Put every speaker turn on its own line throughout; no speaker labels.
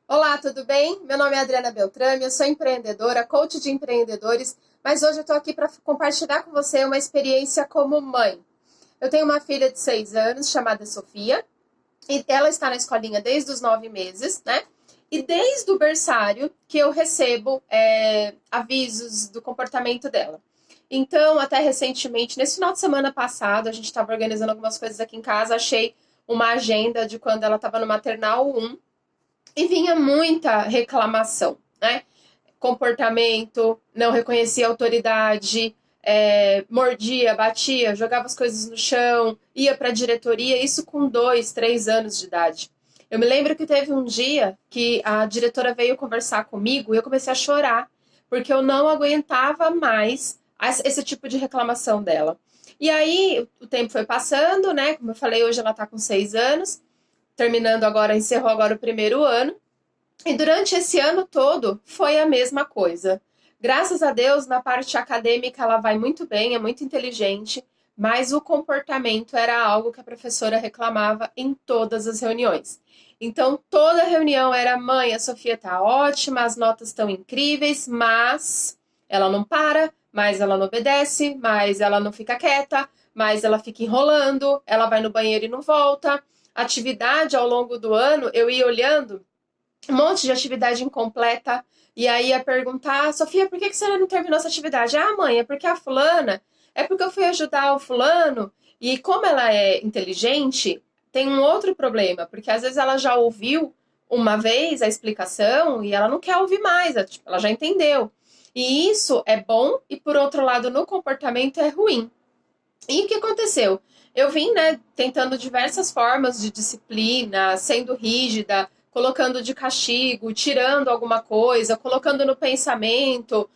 Olá, tudo bem? Meu nome é Adriana Beltrame, eu sou empreendedora, coach de empreendedores, mas hoje eu estou aqui para compartilhar com você uma experiência como mãe. Eu tenho uma filha de 6 anos chamada Sofia e ela está na escolinha desde os 9 meses, né? E desde o berçário que eu recebo avisos do comportamento dela. Então, até recentemente, nesse final de semana passado, a gente estava organizando algumas coisas aqui em casa, achei uma agenda de quando ela estava no maternal 1 e vinha muita reclamação, né? Comportamento, não reconhecia autoridade, mordia, batia, jogava as coisas no chão, ia para a diretoria, isso com 2, 3 anos de idade. Eu me lembro que teve um dia que a diretora veio conversar comigo e eu comecei a chorar, porque eu não aguentava mais esse tipo de reclamação dela. E aí o tempo foi passando, né? Como eu falei, hoje ela está com 6 anos, terminando agora, encerrou agora o primeiro ano. E durante esse ano todo foi a mesma coisa. Graças a Deus, na parte acadêmica ela vai muito bem, é muito inteligente, mas o comportamento era algo que a professora reclamava em todas as reuniões. Então, toda reunião era: mãe, a Sofia tá ótima, as notas estão incríveis, mas ela não para, mas ela não obedece, mas ela não fica quieta, mas ela fica enrolando, ela vai no banheiro e não volta. Atividade ao longo do ano, eu ia olhando um monte de atividade incompleta. E aí ia perguntar: Sofia, por que você não terminou essa atividade? Ah, mãe, é porque a fulana, é porque eu fui ajudar o fulano. E como ela é inteligente, tem um outro problema, porque às vezes ela já ouviu uma vez a explicação e ela não quer ouvir mais, ela já entendeu. E isso é bom e, por outro lado, no comportamento é ruim. E o que aconteceu? Eu vim, né, tentando diversas formas de disciplina, sendo rígida, colocando de castigo, tirando alguma coisa, colocando no pensamento.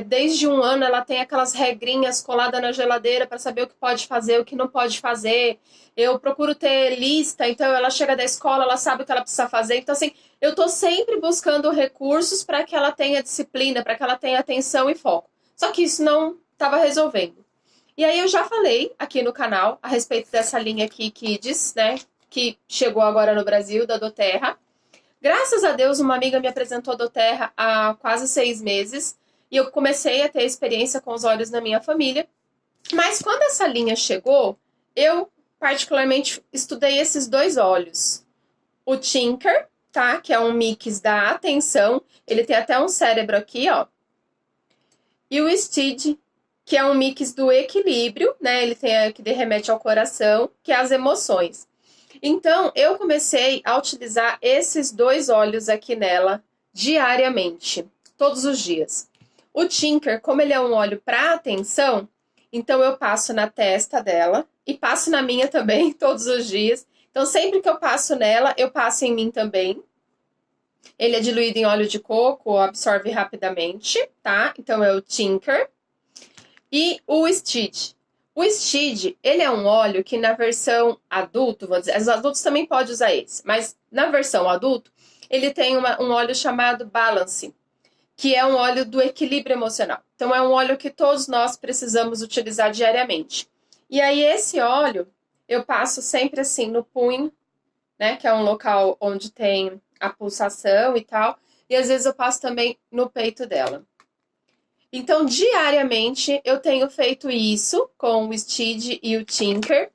Desde um ano ela tem aquelas regrinhas coladas na geladeira para saber o que pode fazer, o que não pode fazer. Eu procuro ter lista, então ela chega da escola, ela sabe o que ela precisa fazer. Então, assim, eu tô sempre buscando recursos para que ela tenha disciplina, para que ela tenha atenção e foco. Só que isso não estava resolvendo. E aí eu já falei aqui no canal a respeito dessa linha aqui Kids, né? Que chegou agora no Brasil, da doTERRA. Graças a Deus, uma amiga me apresentou a doTERRA há quase 6 meses. E eu comecei a ter experiência com os olhos na minha família. Mas quando essa linha chegou, eu particularmente estudei esses dois olhos. O Tinker, tá? Que é um mix da atenção. Ele tem até um cérebro aqui, ó. E o Steed, que é um mix do equilíbrio, né? Ele tem que remete ao coração, que é as emoções. Então, eu comecei a utilizar esses dois olhos aqui nela diariamente, todos os dias. O Tinker, como ele é um óleo para atenção, então eu passo na testa dela e passo na minha também todos os dias. Então, sempre que eu passo nela, eu passo em mim também. Ele é diluído em óleo de coco, absorve rapidamente, tá? Então é o Tinker. E o Steed. O Steed, ele é um óleo que na versão adulto, vamos dizer, os adultos também podem usar esse, mas na versão adulto, ele tem um óleo chamado Balance, que é um óleo do equilíbrio emocional. Então é um óleo que todos nós precisamos utilizar diariamente. E aí esse óleo, eu passo sempre assim no punho, né, que é um local onde tem a pulsação e tal, e às vezes eu passo também no peito dela. Então, diariamente, eu tenho feito isso com o Steed e o Tinker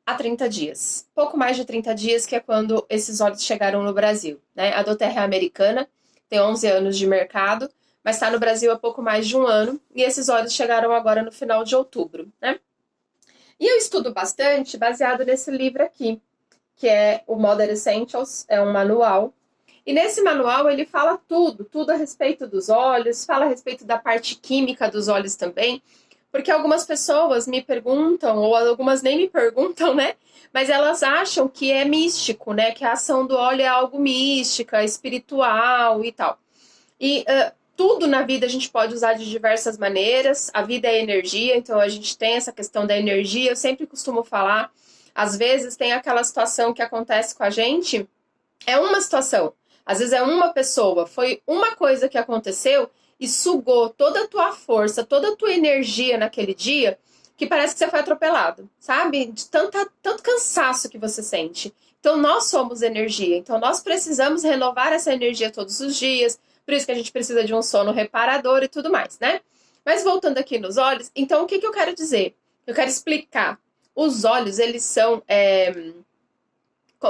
há 30 dias. Pouco mais de 30 dias, que é quando esses óleos chegaram no Brasil, né? A doTERRA é americana, tem 11 anos de mercado, mas está no Brasil há pouco mais de um ano, e esses óleos chegaram agora no final de outubro, né? E eu estudo bastante baseado nesse livro aqui, que é o Modern Essentials, é um manual. E nesse manual ele fala tudo a respeito dos olhos, fala a respeito da parte química dos olhos também, porque algumas pessoas me perguntam, ou algumas nem me perguntam, né? Mas elas acham que é místico, né? Que a ação do óleo é algo mística, espiritual e tal. E tudo na vida a gente pode usar de diversas maneiras. A vida é energia, então a gente tem essa questão da energia. Eu sempre costumo falar, às vezes tem aquela situação que acontece com a gente, é uma situação. Às vezes é uma pessoa, foi uma coisa que aconteceu e sugou toda a tua força, toda a tua energia naquele dia, que parece que você foi atropelado, sabe? De tanto cansaço que você sente. Então, nós somos energia. Então, nós precisamos renovar essa energia todos os dias. Por isso que a gente precisa de um sono reparador e tudo mais, né? Mas voltando aqui nos olhos, então, o que eu quero dizer? Eu quero explicar. Os óleos, eles são...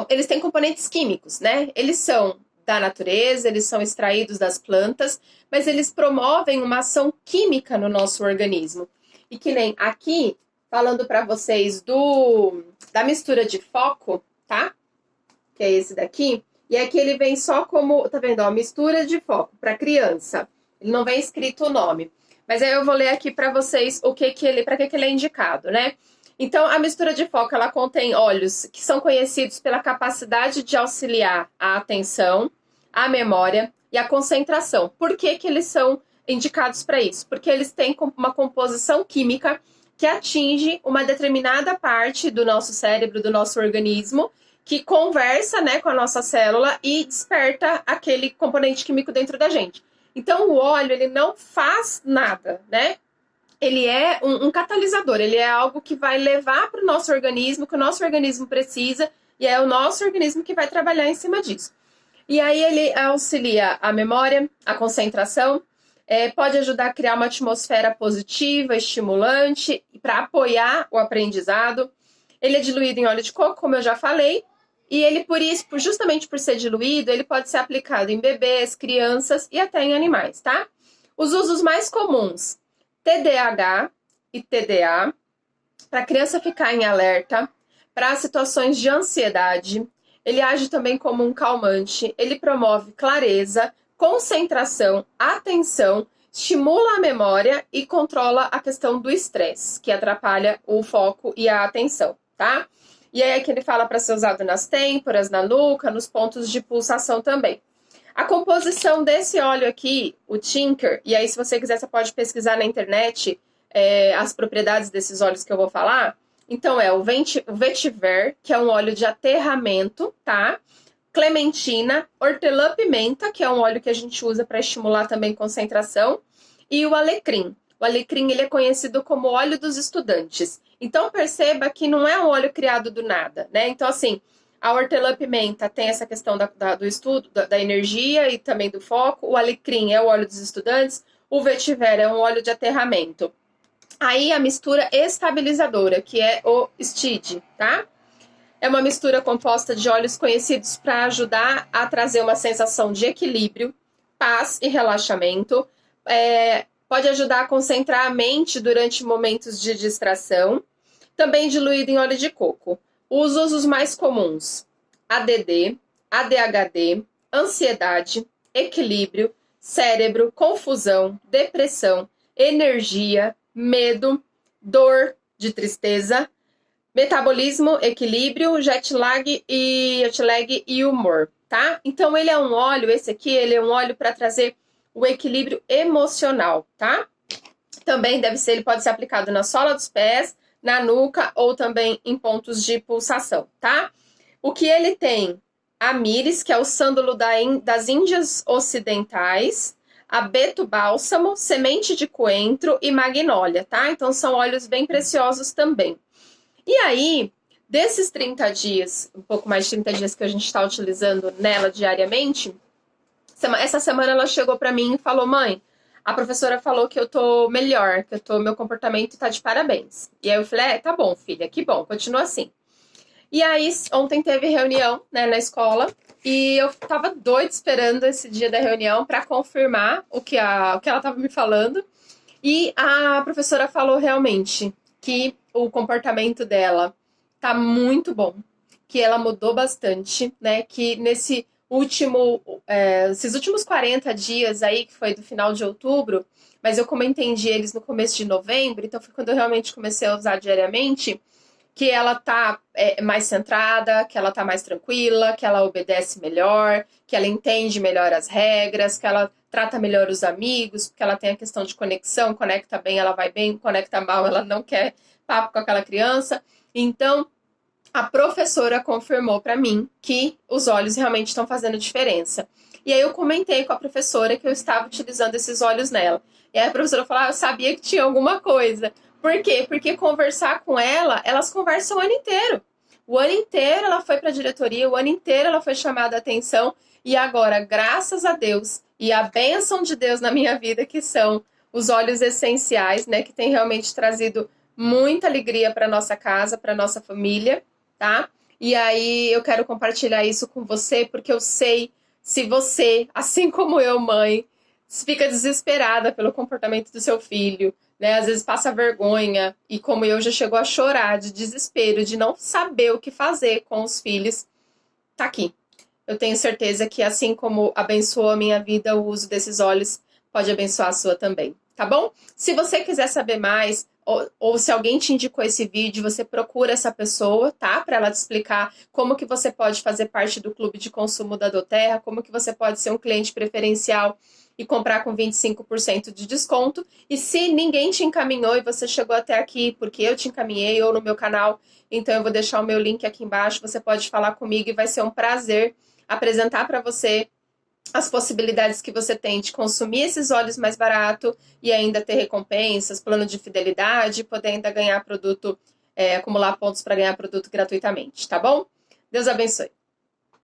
eles têm componentes químicos, né? Eles são da natureza, eles são extraídos das plantas, mas eles promovem uma ação química no nosso organismo. E que nem aqui, falando para vocês da mistura de foco, tá? Que é esse daqui. E aqui ele vem só como, tá vendo, ó, mistura de foco para criança. Ele não vem escrito o nome. Mas aí eu vou ler aqui para vocês o que ele, para que ele é indicado, né? Então, a mistura de foco, ela contém óleos que são conhecidos pela capacidade de auxiliar a atenção, a memória e a concentração. Por que eles são indicados para isso? Porque eles têm uma composição química que atinge uma determinada parte do nosso cérebro, do nosso organismo, que conversa, né, com a nossa célula e desperta aquele componente químico dentro da gente. Então, o óleo, ele não faz nada, né? Ele é um catalisador, ele é algo que vai levar para o nosso organismo, que o nosso organismo precisa, e é o nosso organismo que vai trabalhar em cima disso. E aí ele auxilia a memória, a concentração, pode ajudar a criar uma atmosfera positiva, estimulante, para apoiar o aprendizado. Ele é diluído em óleo de coco, como eu já falei, e ele, justamente por ser diluído, ele pode ser aplicado em bebês, crianças e até em animais, tá? Os usos mais comuns: TDAH e TDA, para a criança ficar em alerta, para situações de ansiedade. Ele age também como um calmante, ele promove clareza, concentração, atenção, estimula a memória e controla a questão do estresse, que atrapalha o foco e a atenção, tá? E aí aqui ele fala para ser usado nas têmporas, na nuca, nos pontos de pulsação também. A composição desse óleo aqui, o Tinker, e aí se você quiser você pode pesquisar na internet as propriedades desses óleos que eu vou falar. Então é o vetiver, que é um óleo de aterramento, tá? Clementina, hortelã-pimenta, que é um óleo que a gente usa para estimular também concentração, e o alecrim. O alecrim, ele é conhecido como óleo dos estudantes. Então perceba que não é um óleo criado do nada, né? Então assim, a hortelã-pimenta tem essa questão do estudo, da energia e também do foco. O alecrim é o óleo dos estudantes. O vetiver é um óleo de aterramento. Aí a mistura estabilizadora, que é o STID, tá? É uma mistura composta de óleos conhecidos para ajudar a trazer uma sensação de equilíbrio, paz e relaxamento. Pode ajudar a concentrar a mente durante momentos de distração. Também diluído em óleo de coco. Os usos mais comuns: ADD, ADHD, ansiedade, equilíbrio, cérebro, confusão, depressão, energia, medo, dor de tristeza, metabolismo, equilíbrio, jet lag e humor, tá? Então ele é um óleo, esse aqui, ele é um óleo para trazer o equilíbrio emocional, tá? Também ele pode ser aplicado na sola dos pés, na nuca ou também em pontos de pulsação, tá? O que ele tem? A miris, que é o sândalo das Índias Ocidentais, abeto bálsamo, semente de coentro e magnólia, tá? Então são óleos bem preciosos também. E aí, desses 30 dias, um pouco mais de 30 dias que a gente está utilizando nela diariamente, essa semana ela chegou para mim e falou: mãe, a professora falou que eu tô melhor, meu comportamento tá de parabéns. E aí eu falei: tá bom, filha, que bom, continua assim. E aí, ontem teve reunião, né, na escola, e eu tava doida esperando esse dia da reunião para confirmar o que ela tava me falando. E a professora falou realmente que o comportamento dela tá muito bom, que ela mudou bastante, né, que esses últimos 40 dias aí, que foi do final de outubro, mas eu como entendi eles no começo de novembro, então foi quando eu realmente comecei a usar diariamente, que ela tá mais centrada, que ela tá mais tranquila, que ela obedece melhor, que ela entende melhor as regras, que ela trata melhor os amigos, porque ela tem a questão de conexão, conecta bem, ela vai bem, conecta mal, ela não quer papo com aquela criança. Então, a professora confirmou para mim que os óleos realmente estão fazendo diferença. E aí eu comentei com a professora que eu estava utilizando esses óleos nela. E aí a professora falou: eu sabia que tinha alguma coisa. Por quê? Porque conversar com ela, elas conversam o ano inteiro. O ano inteiro ela foi para a diretoria, o ano inteiro ela foi chamada a atenção, e agora, graças a Deus e a bênção de Deus na minha vida, que são os óleos essenciais, né, que tem realmente trazido muita alegria para nossa casa, para nossa família, tá? E aí eu quero compartilhar isso com você, porque eu sei, se você, assim como eu, mãe, fica desesperada pelo comportamento do seu filho, né? Às vezes passa vergonha, e como eu já chegou a chorar de desespero, de não saber o que fazer com os filhos, tá aqui. Eu tenho certeza que assim como abençoou a minha vida, o uso desses óleos pode abençoar a sua também, tá bom? Se você quiser saber mais, ou se alguém te indicou esse vídeo, você procura essa pessoa, tá? Para ela te explicar como que você pode fazer parte do clube de consumo da doTERRA, como que você pode ser um cliente preferencial e comprar com 25% de desconto. E se ninguém te encaminhou e você chegou até aqui porque eu te encaminhei ou no meu canal, então eu vou deixar o meu link aqui embaixo, você pode falar comigo e vai ser um prazer apresentar para você as possibilidades que você tem de consumir esses óleos mais barato e ainda ter recompensas, plano de fidelidade, poder ainda ganhar produto, acumular pontos para ganhar produto gratuitamente, tá bom? Deus abençoe.